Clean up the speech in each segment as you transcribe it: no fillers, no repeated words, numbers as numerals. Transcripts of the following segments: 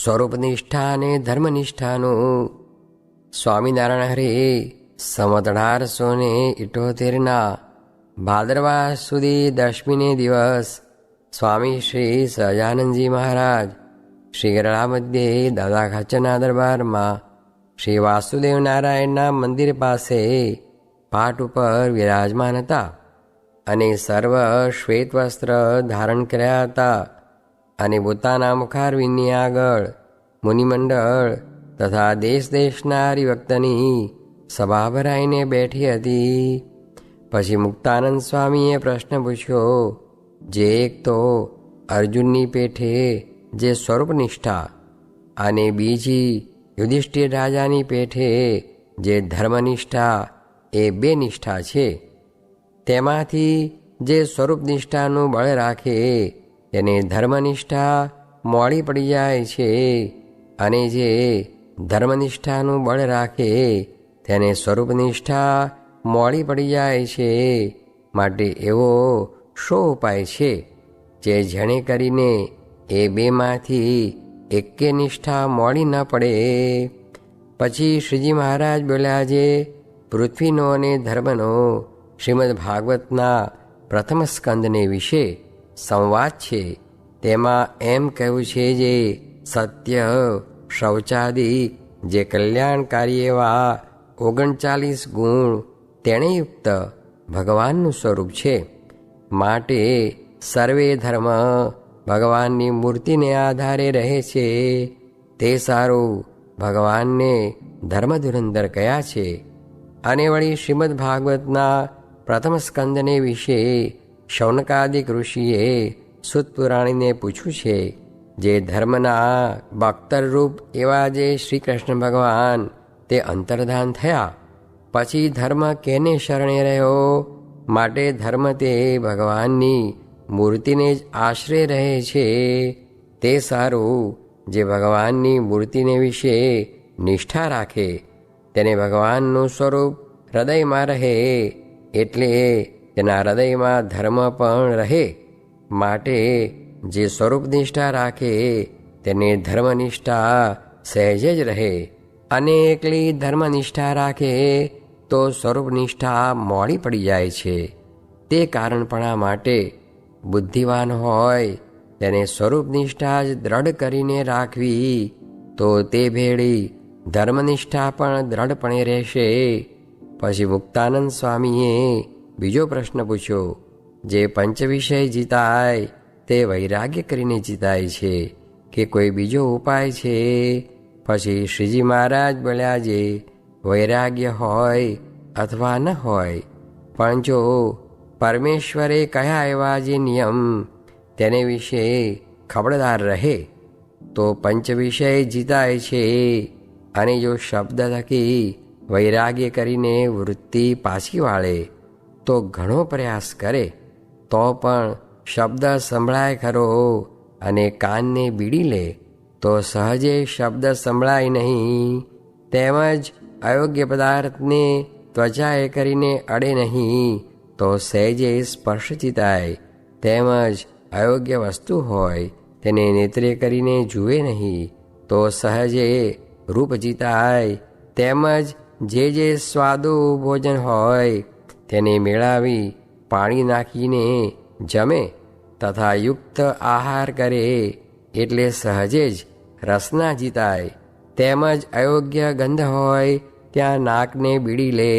સ્વરૂપનિષ્ઠા અને ધર્મનિષ્ઠાનું. સ્વામિનારાયણ હરે સંવત 1878 ભાદરવા સુધી 10મીને દિવસ સ્વામી શ્રી સહજાનંદજી મહારાજ શ્રી ગરડા મધ્યે દાદા ખાચરના દરબારમાં શ્રી વાસુદેવ નારાયણના મંદિર પાસે પાટ ઉપર વિરાજમાન હતા અને સર્વ શ્વેત વસ્ત્ર ધારણ કર્યા હતા અને પોતાના મુખારવિંદની આગળ મુનિમંડળ તથા દેશ દેશના હરિભક્તની સભા ભરાઈને બેઠી હતી. પછી મુક્તાનંદ સ્વામીએ પ્રશ્ન પૂછ્યો, જે એક તો અર્જુનની પેઠે જે સ્વરૂપનિષ્ઠા અને બીજી યુધિષ્ઠિર રાજાની પેઠે જે ધર્મનિષ્ઠા, એ બે નિષ્ઠા છે. તેમાંથી જે સ્વરૂપનિષ્ઠાનું બળ રાખે તેને ધર્મનિષ્ઠા મોડી પડી જાય છે, અને જે ધર્મનિષ્ઠાનું બળ રાખે તેને સ્વરૂપનિષ્ઠા મોડી પડી જાય છે. માટે એવો શો ઉપાય છે જે જેણે કરીને એ બેમાંથી એકે નિષ્ઠા મોડી ન પડે? પછી શ્રીજી મહારાજ બોલ્યા, જે પૃથ્વીનો અને ધર્મનો શ્રીમદ ભાગવતના પ્રથમ સ્કંદને વિશે સંવાદ છે, તેમાં એમ કહ્યું છે, જે સત્ય શૌચાદિક જે કલ્યાણકારી એવા 39 ગુણ તેણે યુક્ત ભગવાનનું સ્વરૂપ છે. માટે સર્વે ધર્મ ભગવાનની મૂર્તિને આધારે રહે છે. તે સારું ભગવાનને ધર્મધુરંધર કયા છે. અને વળી શ્રીમદ ભાગવતના પ્રથમ સ્કંદને વિશે શૌનકાદિક ઋષિએ સુત પુરાણીને પૂછ્યું છે, જે ધર્મના બખ્તરરૂપ એવા જે શ્રી કૃષ્ણ ભગવાન તે અંતર્ધાન થયા પછી ધર્મ કેને શરણે રહ્યો? માટે ધર્મ તે ભગવાનની મૂર્તિને જ આશરે રહે છે. તે સારું જે ભગવાનની મૂર્તિને વિશે નિષ્ઠા રાખે તેને ભગવાનનું સ્વરૂપ હૃદયમાં રહે, એટલે તેના હૃદયમાં ધર્મ પણ રહે. માટે જે સ્વરૂપનિષ્ઠા રાખે તેને ધર્મનિષ્ઠા સહેજ જ રહે, અને એકલી ધર્મનિષ્ઠા રાખે તો સ્વરૂપનિષ્ઠા મોડી પડી જાય છે. તે કારણપણા માટે બુદ્ધિવાન હોય તેને સ્વરૂપનિષ્ઠા જ દ્રઢ કરીને રાખવી, તો તે ભેળી ધર્મનિષ્ઠા પણ દ્રઢપણે રહેશે. પછી મુક્તાનંદ સ્વામીએ બીજો પ્રશ્ન પૂછ્યો, જે પંચવિષય જીતાય તે વૈરાગ્ય કરીને જીતાય છે કે કોઈ બીજો ઉપાય છે? પછી શ્રીજી મહારાજ બોલ્યા, જે વૈરાગ્ય હોય અથવા ન હોય, પણ જો પરમેશ્વરે કયા એવા જે નિયમ તેને વિશે ખબરદાર રહે તો પંચવિષય જીતાય છે. અને જો શબ્દ થકી વૈરાગ્ય કરીને વૃત્તિ પાછી વાળે તો ઘણો પ્રયાસ કરે તો પણ શબ્દ સંભળાય ખરો, અને કાનને બીડી લે તો સહજે શબ્દ સંભળાય નહીં. તેમજ અયોગ્ય પદાર્થને ત્વચાએ કરીને અડે નહીં તો સહેજે સ્પર્શ ચિતાય. તેમજ અયોગ્ય વસ્તુ હોય તેને નેત્રે કરીને જુએ નહીં તો સહજે રૂપ જીતાય. તેમજ જે સ્વાદુ ભોજન હોય તેને મેળાવી પાણી નાખીને જમે તથા યુક્ત આહાર કરે એટલે સહજે જ રસના જીતાય. તેમજ અયોગ્ય ગંધ હોય ત્યાં નાકને બીડી લે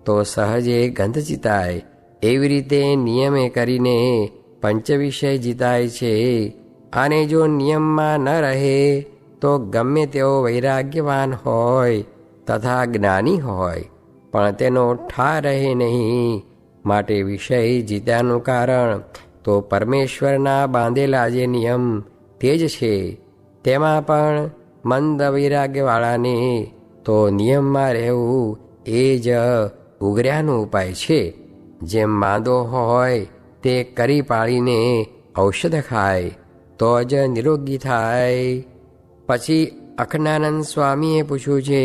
તો સહજે ગંધ જીતાય. એવી રીતે નિયમે કરીને પંચવિષય જીતાય છે. અને જો નિયમમાં ન રહે તો ગમે તેવો વૈરાગ્યવાન હોય તથા જ્ઞાની હોય પણ તેનો ઠાર રહે નહીં. માટે વિષય જીત્યાનું કારણ તો પરમેશ્વરના બાંધેલા જે નિયમ તે જ છે. તેમાં પણ મંદ વૈરાગ્યવાળાને તો નિયમમાં રહેવું એ જ ઉગર્યાનો ઉપાય છે. જેમ માંદો હોય તે કરી પાળીને ઔષધ ખાય તો જ નિરોગી થાય. પછી અખંડાનંદ સ્વામીએ પૂછ્યું છે,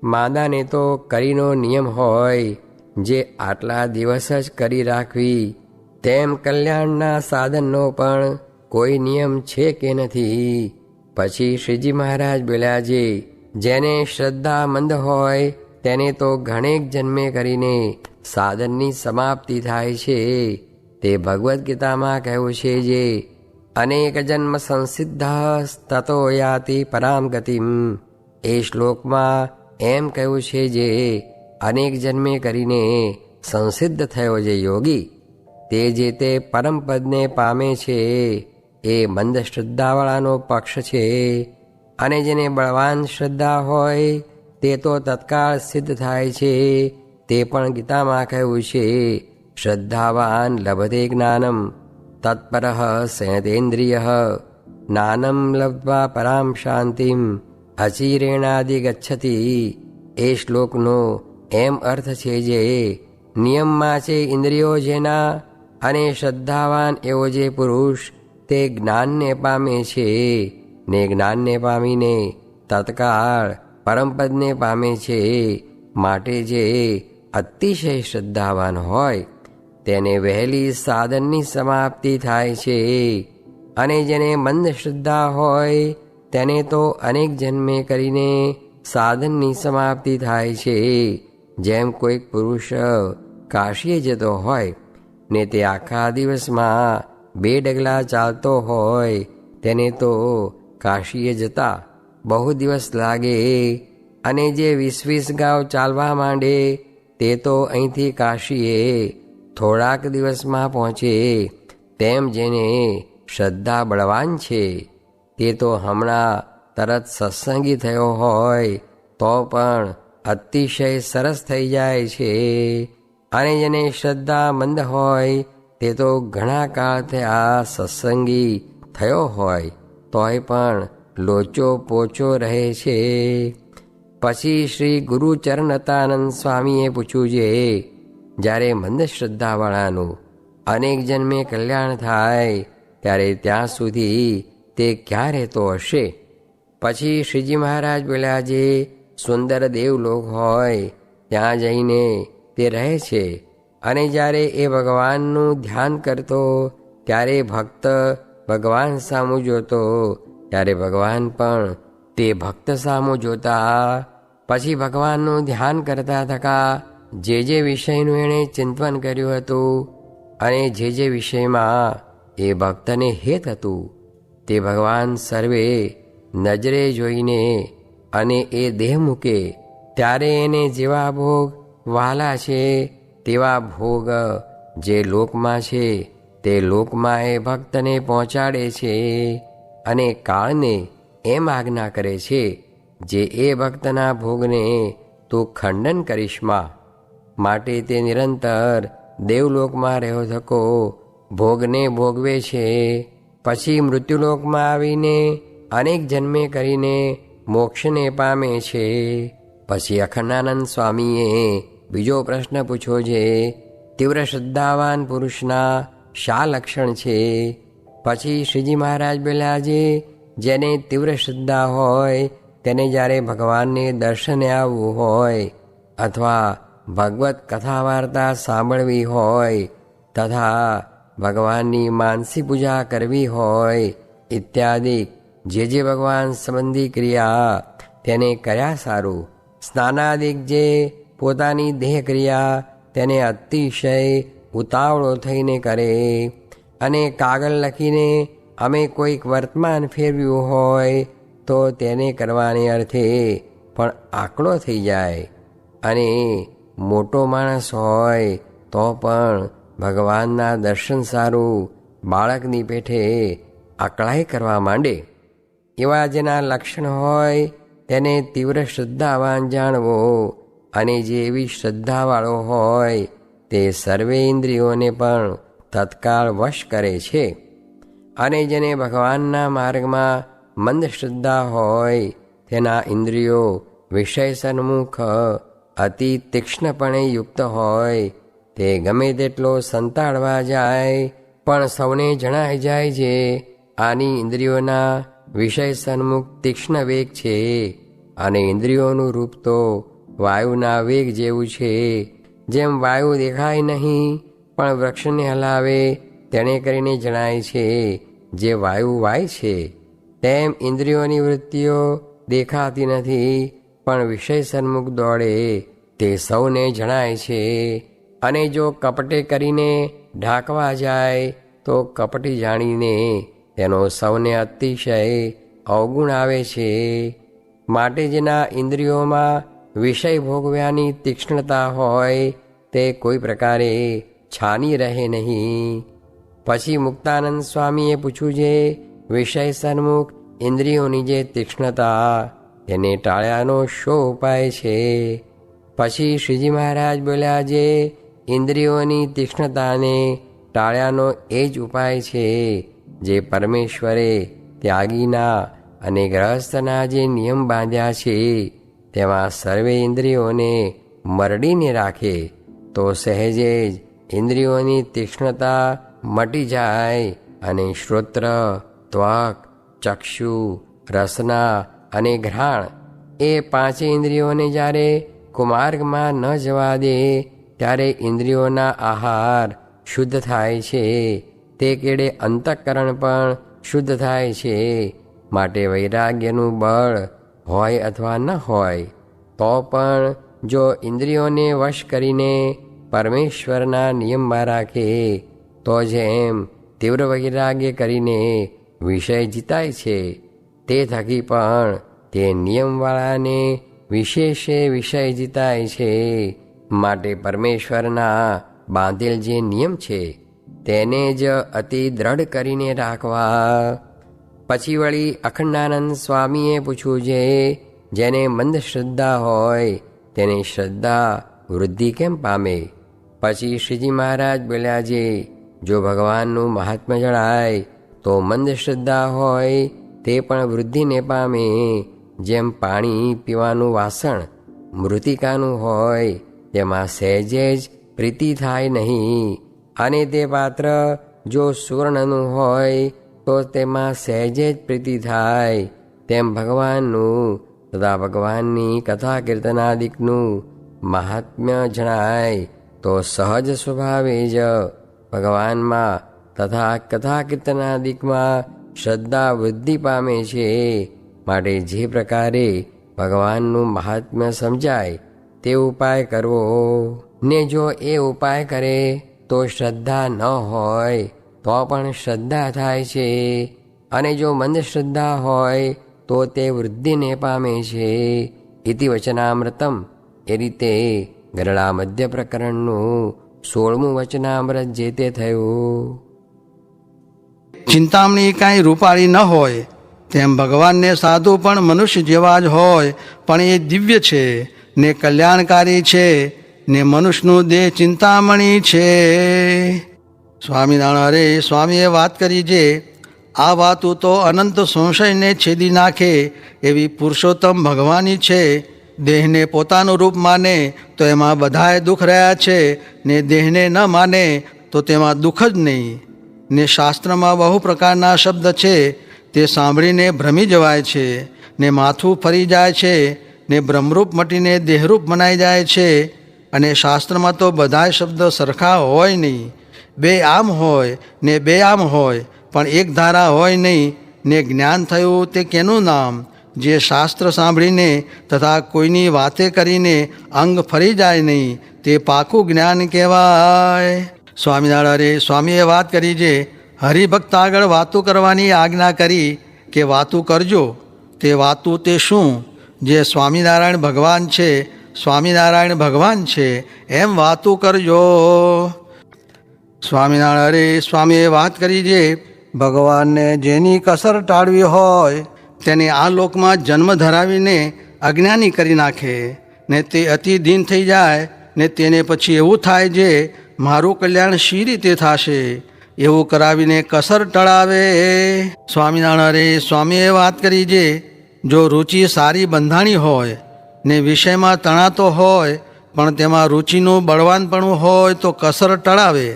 માંદાને તો કરીનો નિયમ હોય, જે આટલા દિવસ જ કરી રાખવી, તેમ કલ્યાણના સાધનનો પણ કોઈ નિયમ છે કે નથી? પછી શ્રીજી મહારાજ બોલ્યા, જેને શ્રદ્ધા મંદ હોય તેને તો ઘણેક જન્મે કરીને સાધનની સમાપ્તિ થાય છે. તે ભગવદ્ ગીતામાં કહ્યું છે, જે અનેક જન્મ સંસિદ્ધ તતો યાતિ પરામ ગતિમ. એ શ્લોકમાં એમ કહ્યું છે, જે અનેક જન્મે કરીને સંસિદ્ધ થયો જે યોગી, તે જે તે પરમપદને પામે છે. એ મંદ શ્રદ્ધાવાળાનો પક્ષ છે. અને જેને બળવાન શ્રદ્ધા હોય તે તો તત્કાળ સિદ્ધ થાય છે. તે પણ ગીતામાં કહ્યું છે, શ્રદ્ધાવાન લભતે જ્ઞાનમ તત્પરઃ સંયતેન્દ્રિય જ્ઞાનમ લબ્ધ્વા પરામ શાંતિમ અચિરેણાધિગચ્છતિ. એ શ્લોકનો એમ અર્થ છે, જે નિયમમાં છે ઇન્દ્રિયો જેના, અને શ્રદ્ધાવાન એવો જે પુરુષ તે જ્ઞાનને પામે છે, ને જ્ઞાનને પામીને તત્કાળ પરમપદને પામે છે. માટે જે અતિશય શ્રદ્ધાવાન હોય તેને વહેલી સાધનની સમાપ્તિ થાય છે. અને જેને મંદ શ્રદ્ધા હોય તેને તો અનેક જન્મે કરીને સાધનની સમાપ્તિ થાય છે. જેમ કોઈક પુરુષ કાશીએ જતો હોય ને તે આખા દિવસમાં 2 ડગલા ચાલતો હોય, તેને તો કાશીએ જતા બહુ દિવસ લાગે. અને જે 20 ગાંવ ચાલવા માંડે તે તો અહીંથી કાશીએ થોડાક દિવસમાં પહોંચે. તેમ જેને શ્રદ્ધા બળવાન છે તે તો હમણાં તરત સત્સંગી થયો હોય તો પણ અતિશય સરસ થઈ જાય છે. અને જેને શ્રદ્ધા મંદ હોય તે તો ઘણા કાળથી આ સત્સંગી થયો હોય તોય પણ લોચો પોચો રહે છે. પછી શ્રી ગુરુચરણતાનંદ સ્વામીએ પૂછ્યું, છે જ્યારે મંદ શ્રદ્ધાવાળાનું અનેક જન્મે કલ્યાણ થાય ત્યારે ત્યાં સુધી તે ક્યાં રહેતો હશે? પછી શ્રીજી મહારાજ બોલ્યા, જે સુંદર દેવલોક હોય ત્યાં જઈને તે રહે છે. અને જ્યારે એ ભગવાનનું ધ્યાન કરતો ત્યારે ભક્ત ભગવાન સામું જોતો ત્યારે ભગવાન પણ તે ભક્ત સામું જોતા. પછી ભગવાનનું ધ્યાન કરતા થકા જે વિષયનું એણે ચિંતન કર્યું હતું અને જે વિષયમાં એ ભક્તને હેત હતું તે ભગવાન સર્વે નજરે જોઈને અને એ દેહ મૂકે ત્યારે એને જેવા ભોગ વહાલા છે તેવા ભોગ જે લોકમાં છે તે લોકમાં એ ભક્તને પહોંચાડે છે. અને કાળને એમ આજ્ઞા કરે છે, જે એ ભક્તના ભોગને તું ખંડન કરીશમાં. માટે તે નિરંતર દેવલોકમાં રહ્યો થકો ભોગને ભોગવે છે. પછી મૃત્યુલોકમાં આવીને અનેક જન્મે કરીને મોક્ષને પામે છે. પછી અખંડાનંદ સ્વામીએ બીજો પ્રશ્ન પૂછ્યો, છે તીવ્ર શ્રદ્ધાવાન પુરુષના શા લક્ષણ છે? પછી શ્રીજી મહારાજ બોલ્યા, છે જેને તીવ્ર શ્રદ્ધા હોય તેને જ્યારે ભગવાનને દર્શને આવવું હોય અથવા ભગવત કથા વાર્તા સાંભળવી હોય તથા ભગવાનની માનસી પૂજા કરવી હોય ઇત્યાદિ જે ભગવાન સંબંધી ક્રિયા તેને કર્યા સારું. સ્નાનાદિક જે પોતાની દેહ ક્રિયા તેને અતિશય ઉતાવળો થઈને કરે. અને કાગળ લખીને અમે કોઈક વર્તમાન ફેરવ્યું હોય તો તેને કરવાને અર્થે પણ આકડો થઈ જાય. અને મોટો માણસ હોય તો પણ ભગવાનના દર્શન સારું બાળકની પેઠે અકળાઈ કરવા માંડે. એવા જેના લક્ષણ હોય તેને તીવ્ર શ્રદ્ધાવાન જાણવો. અને જે એવી શ્રદ્ધાવાળો હોય તે સર્વે ઇન્દ્રિયોને પણ તત્કાળ વશ કરે છે. અને જેને ભગવાનના માર્ગમાં મંદ શ્રદ્ધા હોય તેના ઇન્દ્રિયો વિષય સન્મુખ અતિ તીક્ષ્ણપણે યુક્ત હોય તે ગમે તેટલો સંતાડવા જાય પણ સૌને જણાઈ જાય છે આની ઇન્દ્રિયોના વિષય સન્મુખ તીક્ષ્ણ વેગ છે. અને ઇન્દ્રિયોનું રૂપ તો વાયુના વેગ જેવું છે. જેમ વાયુ દેખાય નહીં પણ વૃક્ષને હલાવે તેણે કરીને જણાય છે જે વાયુ વાય છે. તેમ ઇન્દ્રિયોની વૃત્તિઓ દેખાતી નથી, પણ વિષય સન્મુખ દોડે તે સૌને જણાય છે. અને જો કપટે કરીને ઢાંકવા જાય તો કપટી જાણીને તેનો સૌને અતિશય અવગુણ આવે છે. માટે જેના ઇન્દ્રિયોમાં વિષય ભોગવ્યાની તીક્ષ્ણતા હોય તે કોઈ પ્રકારે છાની રહે નહીં. પછી મુક્તાનંદ સ્વામીએ પૂછ્યું, જે વિષય સન્મુખ ઇન્દ્રિયોની જે તીક્ષ્ણતા તેને ટાળ્યાનો શો ઉપાય છે? પછી શ્રીજી મહારાજ બોલ્યા, જે ઇન્દ્રિયોની તીક્ષ્ણતાને ટાળ્યાનો એ જ ઉપાય છે જે પરમેશ્વરે ત્યાગીના અને ગ્રહસ્થના જે નિયમ બાંધ્યા છે તેમાં સર્વે ઇન્દ્રિયોને મરડીને રાખે તો સહેજે જ ઇન્દ્રિયોની તીક્ષ્ણતા મટી જાય અને શ્રોત્ર, ત્વક, ચક્ષુ, રસના અને ઘ્રાણ એ પાંચે ઇન્દ્રિયોને જ્યારે કુમાર્ગમાં ન જવા દે ત્યારે ઇન્દ્રિયોના આહાર શુદ્ધ થાય છે. તે કેડે અંતઃકરણ પણ શુદ્ધ થાય છે. માટે વૈરાગ્યનું બળ હોય અથવા ન હોય તો પણ જો ઇન્દ્રિયોને વશ કરીને પરમેશ્વરના નિયમમાં રાખે તો જેમ તીવ્ર વૈરાગ્ય કરીને વિષય જીતાય છે તે થકી પણ તે નિયમવાળાને વિશેષે વિષય જીતાય છે. માટે પરમેશ્વરના બાંધેલ જે નિયમ છે તેને જ અતિ દ્રઢ કરીને રાખવા. પછી વળી અખંડાનંદ સ્વામીએ પૂછ્યું, જે જેને મંદ શ્રદ્ધા હોય તેને શ્રદ્ધા વૃદ્ધિ કેમ પામે? પછી શ્રીજી મહારાજ બોલ્યા, જે જો ભગવાનનું મહાત્મ્ય જણાય તો મંદ શ્રદ્ધા હોય તે પણ વૃદ્ધિને પામે. જેમ પાણી પીવાનું વાસણ મૃતિકાનું હોય તેમાં સહેજે જ પ્રીતિ થાય નહીં, અને તે પાત્ર જો સુવર્ણનું હોય તો તેમાં સહેજે જ પ્રીતિ થાય. તેમ ભગવાનનું તથા ભગવાનની કથા કીર્તનાદિકનું મહાત્મ્ય જણાય તો સહજ સ્વભાવે જ ભગવાનમાં તથા કથા કીર્તનાદિકમાં શ્રદ્ધા વૃદ્ધિ પામે છે. માટે જે પ્રકારે ભગવાનનું મહાત્મ્ય સમજાય તે ઉપાય કરવો. ને જો એ ઉપાય કરે તો શ્રદ્ધા ન હોય તો પણ શ્રદ્ધા થાય છે, અને જો મંદ શ્રદ્ધા હોય તો તે વૃદ્ધિને પામે છે. ઇતિ વચનામૃતમ. એ રીતે ગરડા મધ્ય પ્રકરણનું 16મું વચનામૃત જે તે થયું. ચિંતામણી કાંઈ રૂપાળી ન હોય તેમ ભગવાનને સાધુ પણ મનુષ્ય જેવા જ હોય, પણ એ દિવ્ય છે ને કલ્યાણકારી છે ને મનુષ્યનું દેહ ચિંતામણી છે. સ્વામિનારાયણ હરે સ્વામીએ વાત કરી, જે આ વાતું તો અનંત સંશયને છેદી નાખે એવી પુરુષોત્તમ ભગવાનની છે. દેહને પોતાનું રૂપ માને તો એમાં બધાય દુઃખ રહ્યા છે, ને દેહને ન માને તો તેમાં દુઃખ જ નહીં. ને શાસ્ત્રમાં બહુ પ્રકારના શબ્દ છે તે સાંભળીને ભ્રમી જવાય છે, ને માથું ફરી જાય છે, ને બ્રહ્મરૂપ મટીને દેહરૂપ મનાઈ જાય છે. અને શાસ્ત્રમાં તો બધાય શબ્દ સરખા હોય નહીં, બે આમ હોય ને બે આમ હોય, પણ એક ધારા હોય નહીં. ને જ્ઞાન થયું તે કેનું નામ? જે શાસ્ત્ર સાંભળીને તથા કોઈની વાતે કરીને અંગ ફરી જાય નહીં તે પાકું જ્ઞાન કહેવાય. સ્વામિનારાયણ સ્વામીએ વાત કરી, છે હરિભક્ત આગળ વાતું કરવાની આજ્ઞા કરી કે વાતું કરજો. તે વાતું તે શું? જે સ્વામિનારાયણ ભગવાન છે, સ્વામિનારાયણ ભગવાન છે એમ વાતું કરજો. સ્વામિનારાયણ સ્વામીએ વાત કરી, છે ભગવાનને જેની કસર ટાળવી હોય તેને આ લોકમાં જન્મ ધરાવીને અજ્ઞાની કરી નાખે, ને તે અતિ દીન થઈ જાય, ને તેને પછી એવું થાય જે મારું કલ્યાણ શી રીતે થશે એવું કરાવીને કસર ટળાવે. સ્વામિનારાયણ સ્વામીએ વાત કરી, છે જો રુચિ સારી બંધાણી હોય ને વિષયમાં તણાતો હોય પણ તેમાં રુચિનું બળવાનપણું હોય તો કસર ટળાવે,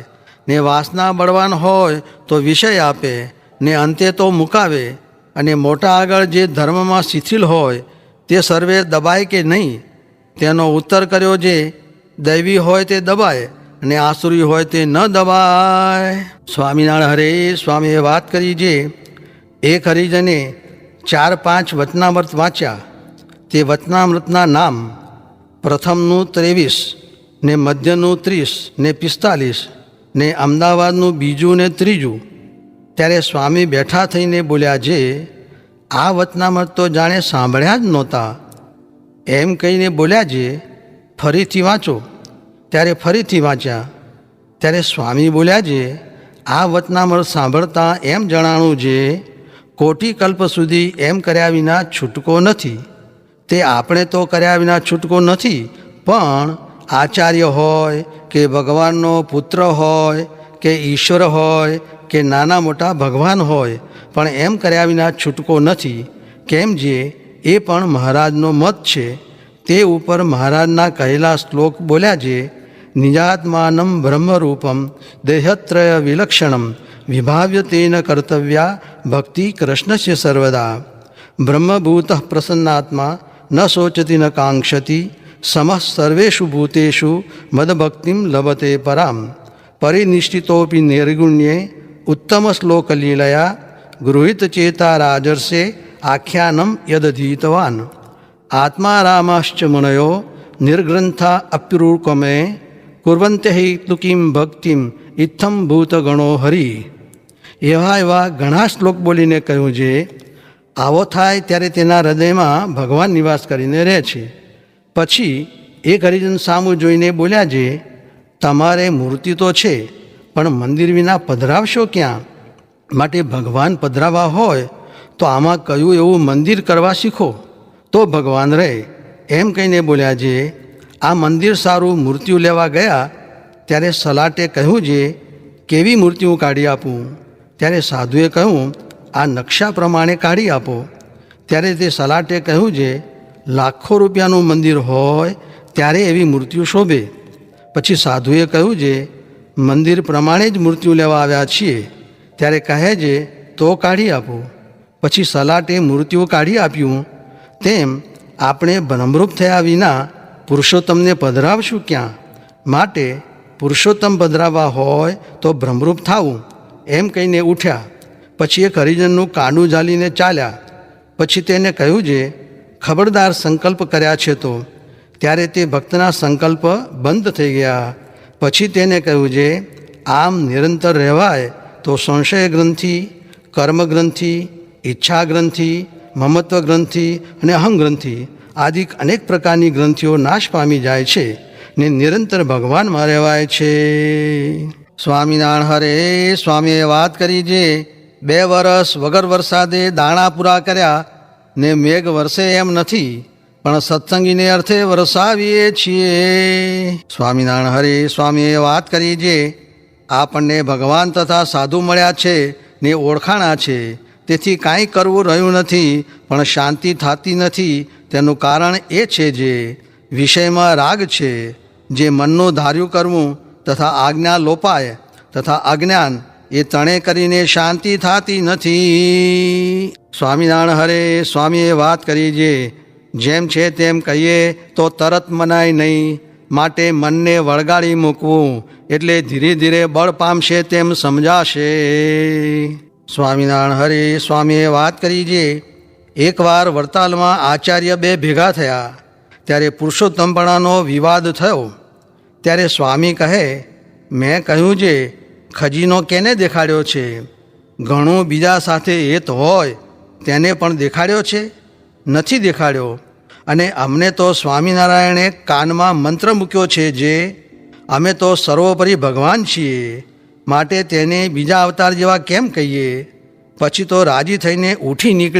ને વાસના બળવાન હોય તો વિષય આપે ને અંતે તો મુકાવે. અને મોટા આગળ જે ધર્મમાં શિથિલ હોય તે સર્વે દબાય કે નહીં તેનો ઉત્તર કર્યો, જે દૈવી હોય તે દબાય અને આસુરી હોય તે ન દબાય. સ્વામિનારાયણ હરે સ્વામીએ વાત કરી, છે એક હરિજને 4-5 વચનામૃત વાંચ્યા. તે વચનામૃતના નામ પ્રથમનું 23 ને મધ્યનું 30 ને 45 ને અમદાવાદનું બીજું ને ત્રીજું. ત્યારે સ્વામી બેઠા થઈને બોલ્યા, જે આ વચનામૃત તો જાણે સાંભળ્યા જ નહોતા એમ કહીને બોલ્યા, જે ફરીથી વાંચો. ત્યારે ફરીથી વાંચ્યા. ત્યારે સ્વામી બોલ્યા, જે આ વચનામૃત સાંભળતા એમ જણાણું જે કોટી કલ્પ સુધી એમ કર્યા વિના છૂટકો નથી. તે આપણે તો કર્યા વિના છૂટકો નથી, પણ આચાર્ય હોય કે ભગવાનનો પુત્ર હોય કે ઈશ્વર હોય કે નાના મોટા ભગવાન હોય, પણ એમ કર્યા વિના છૂટકો નથી. કેમ જે એ પણ મહારાજનો મત છે. તે ઉપર મહારાજના કહેલા શ્લોક બોલ્યા, જે નિજાત્માનમ બ્રહ્મરૂપમ દેહત્રય વિલક્ષણમ વિભાવ્ય તેન કર્તવ્યા ભક્તિ કૃષ્ણસ્ય સર્વદા બ્રહ્મભૂત પ્રસન્નાત્મા ન શોચતી ન કાંક્ષતી સમઃ સર્વેષુ ભૂતેષુ મદભક્તિમ લભતે પરામ પરિનિષ્ઠિતોપી નિર્ગુણ્યે ઉત્તમ શ્લોકલીલયા ગૃહિત ચેતા રાજર્ષે આખ્યાનમ યદધીતવાન આત્મા રામાશ્ચ મુનયો નિર્ગ્રંથા અપ્યુરુકમે કુર્વંતે હિ તુકીમ ભક્તિમ ઇત્થમ ભૂતગણો હરિ. એવા ઘણા શ્લોક બોલીને કહ્યું, જે આવો થાય ત્યારે તેના હૃદયમાં ભગવાન નિવાસ કરીને રહે છે. પછી એક હરિજન સામું જોઈને બોલ્યા, જે તમારે મૂર્તિ તો છે, પણ મંદિર વિના પધરાવશો ક્યાં? માટે ભગવાન પધરાવા હોય તો આમાં કયું એવું મંદિર કરવા શીખો તો ભગવાન રહે. એમ કહીને બોલ્યા, જે આ મંદિર સારું મૂર્તિઓ લેવા ગયા. ત્યારે સલાટે કહ્યું, જે કેવી મૂર્તિઓ કાઢી આપું? ત્યારે સાધુએ કહ્યું, આ નકશા પ્રમાણે કાઢી આપો. ત્યારે તે સલાટે કહ્યું, જે લાખો રૂપિયાનું મંદિર હોય ત્યારે એવી મૂર્તિઓ શોભે. પછી સાધુએ કહ્યું, જે મંદિર પ્રમાણે જ મૂર્તિઓ લેવા આવ્યા છીએ. ત્યારે કહે, જે તો કાઢી આપો. પછી સલાટે મૂર્તિઓ કાઢી આપ્યું. તેમ આપણે બ્રહ્મરૂપ થયા વિના પુરુષોત્તમને પધરાવશું ક્યાં? માટે પુરુષોત્તમ પધરાવવા હોય તો બ્રહ્મરૂપ થાવું. એમ કહીને ઉઠ્યા. પછી એક હરિજનનું કાંડું ઝાલીને ચાલ્યા. પછી તેને કહ્યું, જે ખબરદાર સંકલ્પ કર્યા છે તો. ત્યારે તે ભક્તના સંકલ્પ બંધ થઈ ગયા. પછી તેને કહ્યું, જે આમ નિરંતર રહેવાય તો સંશય ગ્રંથિ, કર્મ ગ્રંથિ, ઈચ્છા ગ્રંથિ, મમત્વ ગ્રંથિ અને અહં ગ્રંથિ આદિ અનેક પ્રકારની ગ્રંથિઓ નાશ પામી જાય છે ને નિરંતર ભગવાનમાં રહેવાય છે. સ્વામિનારાયણ હરે. સ્વામીએ વાત કરી, જે 2 વર્ષ વગર વરસાદે દાણા પૂરા કર્યા ને મેઘ વરસે એમ નથી, પણ સત્સંગીને અર્થે વરસાવીએ છીએ. સ્વામિનારાયણ હરે. સ્વામીએ વાત કરી, જે આપણને ભગવાન તથા સાધુ મળ્યા છે ને ઓળખાણા છે, તેથી કાંઈ કરવું રહ્યું નથી, પણ શાંતિ થતી નથી. તેનું કારણ એ છે, જે વિષયમાં રાગ છે, જે મનનું ધાર્યું કરવું તથા આજ્ઞા લોપાય તથા અજ્ઞાન એ ત્રણે કરીને શાંતિ થતી નથી. સ્વામિનારાયણ હરે. સ્વામીએ વાત કરી, જે જેમ છે તેમ કહીએ તો તરત મનાય નહીં, માટે મનને વળગાડી મૂકવું એટલે ધીરે ધીરે બળ પામશે તેમ સમજાશે. સ્વામિનારાયણ હરે. સ્વામીએ વાત કરી, જે એકવાર વડતાલમાં આચાર્ય 2 ભેગા થયા. ત્યારે પુરુષોત્તમપણાનો વિવાદ થયો. ત્યારે સ્વામી કહે, મેં કહ્યું, જે ખજીનો કેને દેખાડ્યો છે? ઘણું બીજા સાથે હેત હોય તેને પણ દેખાડ્યો છે? નથી દેખાડ્યો. અને અમને તો સ્વામિનારાયણે કાનમાં મંત્ર મૂક્યો છે, જે અમે તો સર્વોપરી ભગવાન છીએ, માટે તેને બીજા અવતાર જેવા કેમ કહીએ? પછી તો રાજી થઈને ઉઠી નીકળ્યા.